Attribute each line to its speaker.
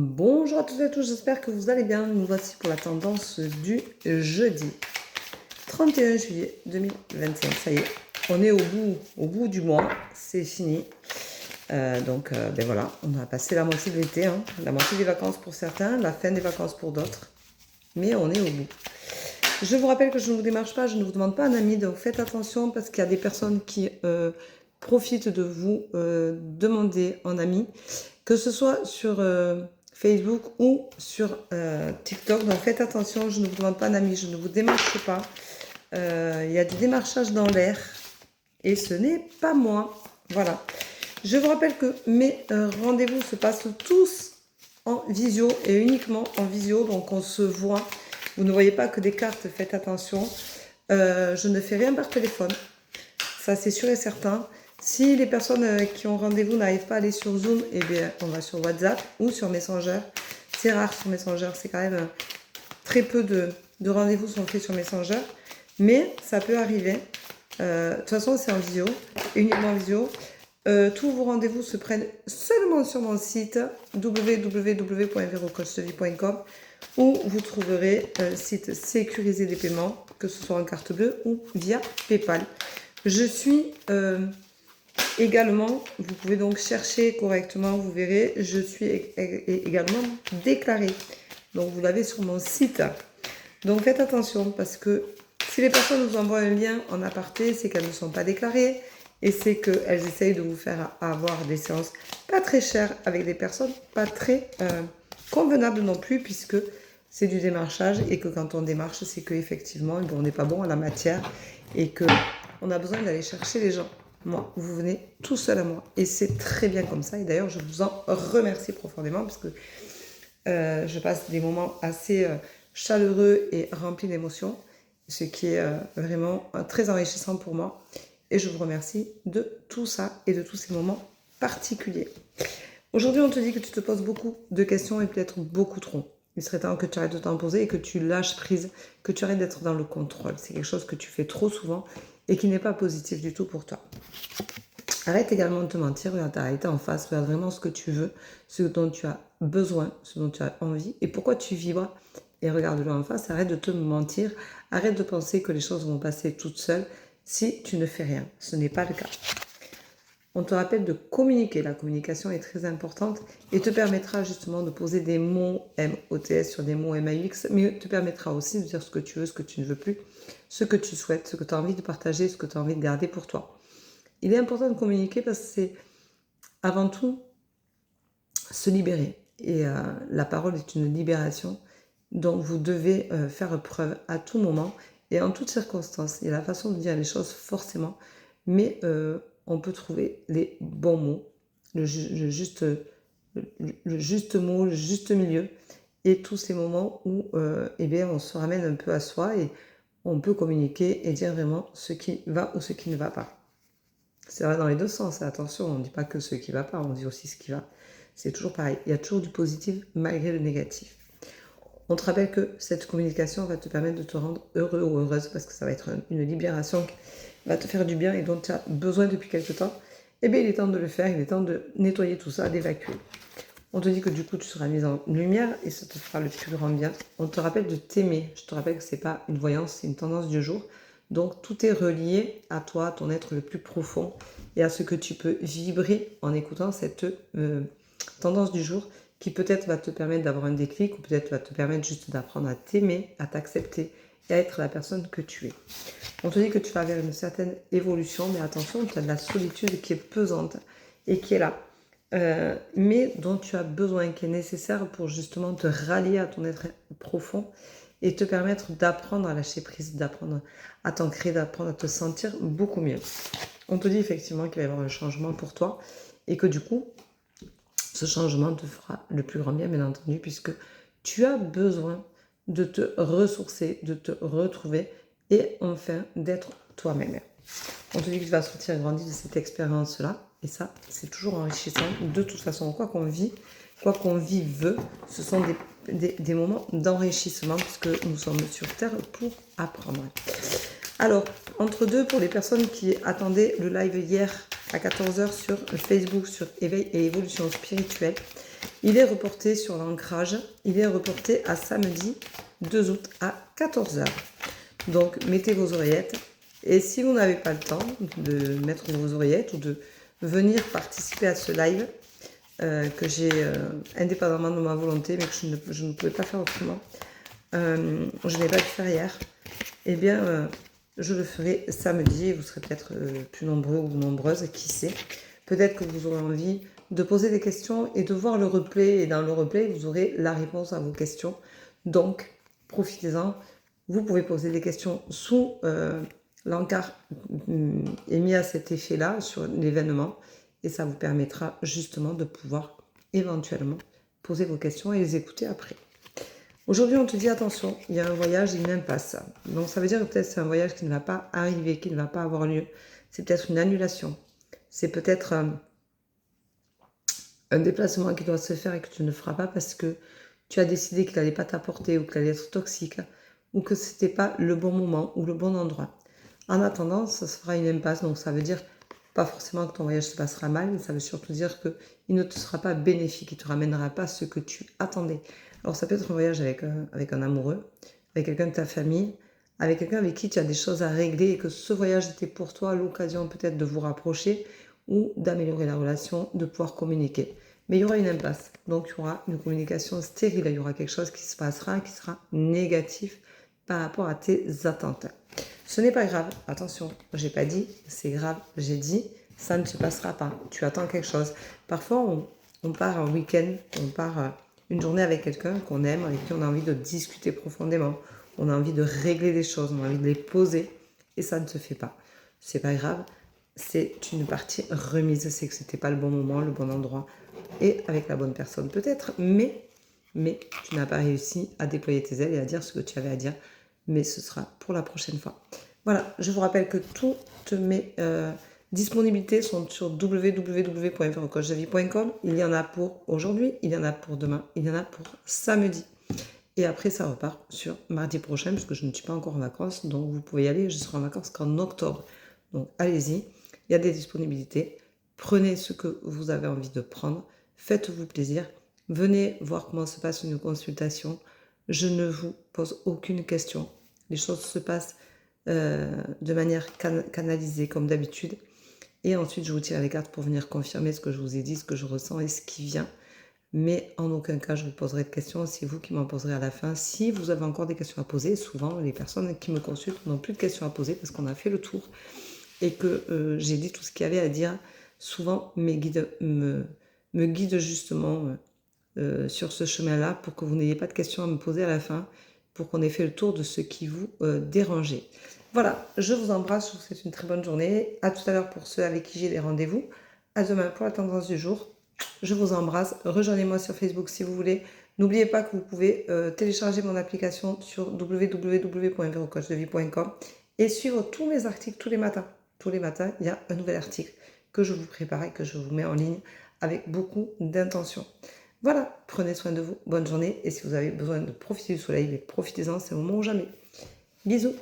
Speaker 1: Bonjour à toutes et à tous, j'espère que vous allez bien. Nous voici pour la tendance du jeudi 31 juillet 2025. Ça y est, on est au bout du mois, c'est fini. Ben voilà, on a passé la moitié de l'été, la moitié des vacances pour certains, la fin des vacances pour d'autres. Mais on est au bout. Je vous rappelle que je ne vous démarche pas, je ne vous demande pas un ami, donc faites attention parce qu'il y a des personnes qui profitent de vous demander en ami, que ce soit sur Facebook ou sur TikTok. Donc faites attention, je ne vous demande pas un ami, je ne vous démarche pas. Il y a du démarchage dans l'air et ce n'est pas moi. Voilà. Je vous rappelle que mes rendez-vous se passent tous en visio et uniquement en visio, donc on se voit. Vous ne voyez pas que des cartes, faites attention. Je ne fais rien par téléphone, ça c'est sûr et certain. Si les personnes qui ont rendez-vous n'arrivent pas à aller sur Zoom, eh bien on va sur WhatsApp ou sur Messenger. C'est rare sur Messenger, c'est quand même très peu de rendez-vous sont faits sur Messenger, mais ça peut arriver. De toute façon c'est en visio, uniquement en visio. Tous vos rendez-vous se prennent seulement sur mon site www.verocoachevie.com où vous trouverez un site sécurisé des paiements, que ce soit en carte bleue ou via PayPal. Je suis également, vous pouvez donc chercher correctement, vous verrez, je suis également déclarée. Donc vous l'avez sur mon site. Donc faites attention parce que si les personnes vous envoient un lien en aparté, c'est qu'elles ne sont pas déclarées. Et c'est qu'elles essayent de vous faire avoir des séances pas très chères avec des personnes pas très convenables non plus, puisque c'est du démarchage et que quand on démarche, c'est qu'effectivement, on n'est pas bon à la matière et qu'on a besoin d'aller chercher les gens. Moi, vous venez tout seul à moi et c'est très bien comme ça. Et d'ailleurs, je vous en remercie profondément parce que je passe des moments assez chaleureux et remplis d'émotions, ce qui est vraiment très enrichissant pour moi. Et je vous remercie de tout ça et de tous ces moments particuliers. Aujourd'hui, on te dit que tu te poses beaucoup de questions et peut-être beaucoup trop. Il serait temps que tu arrêtes de t'en poser et que tu lâches prise, que tu arrêtes d'être dans le contrôle. C'est quelque chose que tu fais trop souvent et qui n'est pas positif du tout pour toi. Arrête également de te mentir, regarde ta réalité en face, regarde vraiment ce que tu veux, ce dont tu as besoin, ce dont tu as envie et pourquoi tu vibres. Et regarde-le en face, arrête de te mentir, arrête de penser que les choses vont passer toutes seules si tu ne fais rien. Ce n'est pas le cas. On te rappelle de communiquer. La communication est très importante et te permettra justement de poser des mots M-O-T-S sur des mots M-A-U-X, mais te permettra aussi de dire ce que tu veux, ce que tu ne veux plus, ce que tu souhaites, ce que tu as envie de partager, ce que tu as envie de garder pour toi. Il est important de communiquer parce que c'est avant tout se libérer. Et la parole est une libération dont vous devez faire preuve à tout moment et en toutes circonstances. Il y a la façon de dire les choses forcément, mais on peut trouver les bons mots, le juste mot, le juste milieu, et tous ces moments où eh bien, on se ramène un peu à soi et on peut communiquer et dire vraiment ce qui va ou ce qui ne va pas. C'est vrai dans les deux sens, attention, on ne dit pas que ce qui ne va pas, on dit aussi ce qui va. C'est toujours pareil, il y a toujours du positif malgré le négatif. On te rappelle que cette communication va te permettre de te rendre heureux ou heureuse parce que ça va être une libération qui va te faire du bien et dont tu as besoin depuis quelque temps. Eh bien, il est temps de le faire, il est temps de nettoyer tout ça, d'évacuer. On te dit que du coup, tu seras mise en lumière et ça te fera le plus grand bien. On te rappelle de t'aimer. Je te rappelle que ce n'est pas une voyance, c'est une tendance du jour. Donc, tout est relié à toi, à ton être le plus profond et à ce que tu peux vibrer en écoutant cette tendance du jour qui peut-être va te permettre d'avoir un déclic ou peut-être va te permettre juste d'apprendre à t'aimer, à t'accepter et à être la personne que tu es. On te dit que tu vas vers une certaine évolution, mais attention, tu as de la solitude qui est pesante et qui est là, mais dont tu as besoin, qui est nécessaire pour justement te rallier à ton être profond et te permettre d'apprendre à lâcher prise, d'apprendre à t'ancrer, d'apprendre à te sentir beaucoup mieux. On te dit effectivement qu'il va y avoir un changement pour toi et que du coup, ce changement te fera le plus grand bien, bien entendu, puisque tu as besoin de te ressourcer, de te retrouver et enfin d'être toi-même. On te dit que tu vas sortir grandi de cette expérience-là et ça, c'est toujours enrichissant. De toute façon, quoi qu'on vive, ce sont des moments d'enrichissement puisque nous sommes sur Terre pour apprendre. Alors, entre deux, pour les personnes qui attendaient le live hier à 14h sur Facebook, sur Éveil et Évolution Spirituelle, Il est reporté sur l'ancrage, il est reporté à samedi 2 août à 14 h. Donc mettez vos oreillettes et si vous n'avez pas le temps de mettre vos oreillettes ou de venir participer à ce live que j'ai indépendamment de ma volonté mais que je ne pouvais pas faire autrement, je n'ai pas pu faire hier, eh bien je le ferai samedi et vous serez peut-être plus nombreux ou nombreuses, qui sait. Peut-être que vous aurez envie de poser des questions et de voir le replay. Et dans le replay, vous aurez la réponse à vos questions. Donc, profitez-en. Vous pouvez poser des questions sous l'encart émis à cet effet-là sur l'événement. Et ça vous permettra justement de pouvoir éventuellement poser vos questions et les écouter après. Aujourd'hui, on te dit attention, il y a un voyage, une impasse. Donc ça veut dire que peut-être c'est un voyage qui ne va pas arriver, qui ne va pas avoir lieu. C'est peut-être une annulation. C'est peut-être un déplacement qui doit se faire et que tu ne feras pas parce que tu as décidé qu'il n'allait pas t'apporter ou qu'il allait être toxique ou que ce n'était pas le bon moment ou le bon endroit. En attendant, ça se fera une impasse. Donc ça veut dire pas forcément que ton voyage se passera mal, mais ça veut surtout dire qu'il ne te sera pas bénéfique, il ne te ramènera pas ce que tu attendais. Alors ça peut être un voyage avec un amoureux, avec quelqu'un de ta famille, avec quelqu'un avec qui tu as des choses à régler et que ce voyage était pour toi l'occasion peut-être de vous rapprocher ou d'améliorer la relation, de pouvoir communiquer. Mais il y aura une impasse, donc il y aura une communication stérile, il y aura quelque chose qui se passera, qui sera négatif par rapport à tes attentes. Ce n'est pas grave, attention, j'ai pas dit, c'est grave, j'ai dit, ça ne se passera pas, tu attends quelque chose. Parfois, on part un week-end, on part une journée avec quelqu'un qu'on aime, avec qui on a envie de discuter profondément, on a envie de régler des choses, on a envie de les poser, et ça ne se fait pas. C'est pas grave, c'est une partie remise, c'est que c'était pas le bon moment, le bon endroit, et avec la bonne personne peut-être, mais tu n'as pas réussi à déployer tes ailes et à dire ce que tu avais à dire, mais ce sera pour la prochaine fois. Voilà, je vous rappelle que toutes mes disponibilités sont sur www.coachdevie.com. Il y en a pour aujourd'hui, il y en a pour demain, il y en a pour samedi. Et après, ça repart sur mardi prochain, puisque je ne suis pas encore en vacances, donc vous pouvez y aller, je serai en vacances qu'en octobre. Donc allez-y, il y a des disponibilités, prenez ce que vous avez envie de prendre, faites-vous plaisir, venez voir comment se passe une consultation, je ne vous pose aucune question, les choses se passent de manière canalisée comme d'habitude, et ensuite je vous tire les cartes pour venir confirmer ce que je vous ai dit, ce que je ressens et ce qui vient. Mais en aucun cas, je vous poserai de questions. C'est vous qui m'en poserez à la fin. Si vous avez encore des questions à poser, souvent, les personnes qui me consultent n'ont plus de questions à poser parce qu'on a fait le tour et que j'ai dit tout ce qu'il y avait à dire. Souvent, mes guides me guident justement sur ce chemin-là pour que vous n'ayez pas de questions à me poser à la fin, pour qu'on ait fait le tour de ce qui vous dérangeait. Voilà, je vous embrasse. Je vous souhaite une très bonne journée. À tout à l'heure pour ceux avec qui j'ai des rendez-vous. À demain pour la tendance du jour. Je vous embrasse. Rejoignez-moi sur Facebook si vous voulez. N'oubliez pas que vous pouvez télécharger mon application sur www.verocoachdevie.com et suivre tous mes articles tous les matins. Tous les matins, il y a un nouvel article que je vous prépare et que je vous mets en ligne avec beaucoup d'intention. Voilà, prenez soin de vous. Bonne journée. Et si vous avez besoin de profiter du soleil, profitez-en, c'est le moment ou jamais. Bisous.